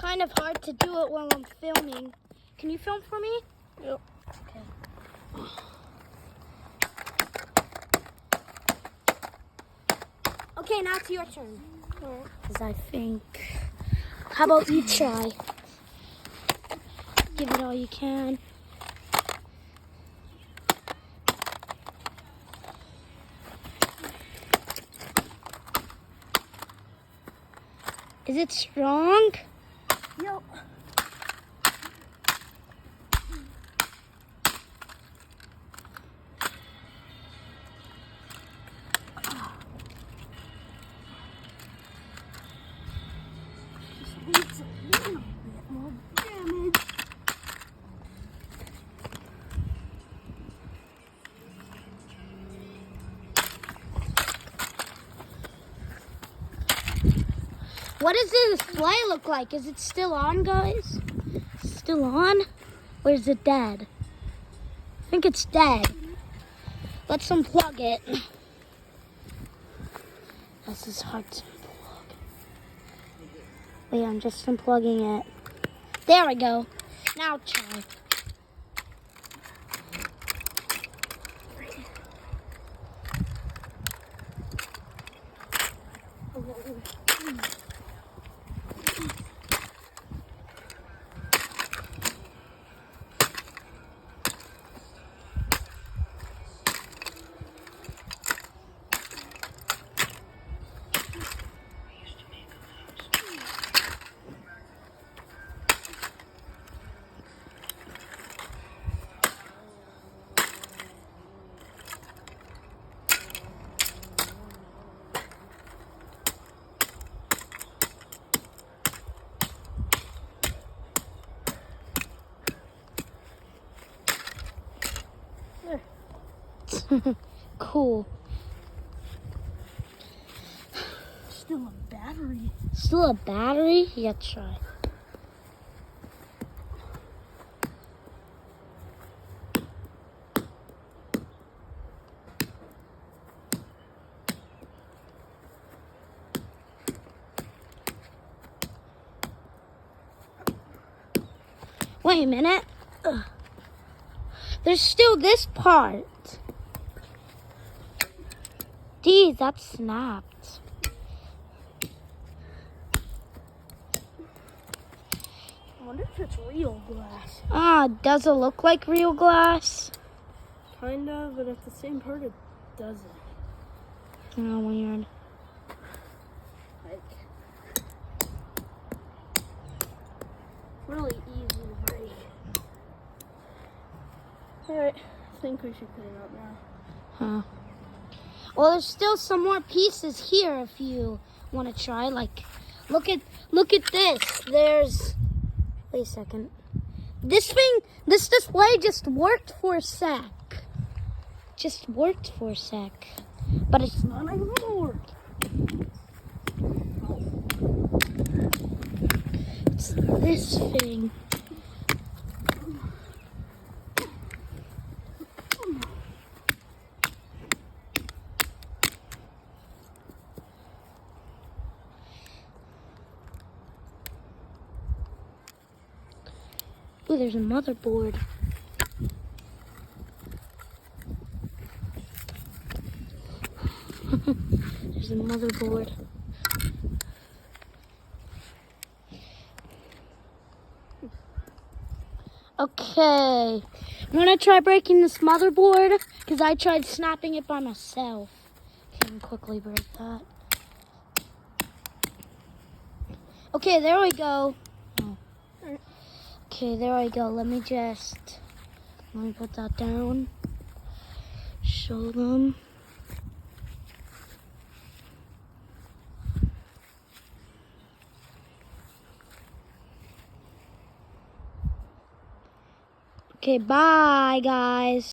kind of hard to do it while I'm filming. Can you film for me? Yep. Okay. Okay, now it's your turn. Because I think... How about you try? Give it all you can. Is it strong? Yep. Just needs a little bit more damage. What does the display look like? Is it still on, guys? Still on? Or is it dead? I think it's dead. Let's unplug it. This is hard to unplug. Wait, I'm just unplugging it. There we go. Now try. Cool. Still a battery. Still a battery? Yeah, try. Wait a minute. Ugh. There's still this part. Geez, that snapped. I wonder if it's real glass. Ah, does it look like real glass? Kind of, but at the same part, it doesn't. Oh, weird. Like, really easy to break. Alright, I think we should put it up now. Huh. Well, there's still some more pieces here if you want to try. Like, look at this. There's, wait a second. This display just worked for a sec. Just worked for a sec. But it's not anymore. It's this thing. Ooh, there's a motherboard. There's a motherboard. Okay, I'm gonna try breaking this motherboard because I tried snapping it by myself. Can quickly break that. Okay, there we go. Oh. Okay, there we go. Let me put that down. Show them. Okay, bye guys.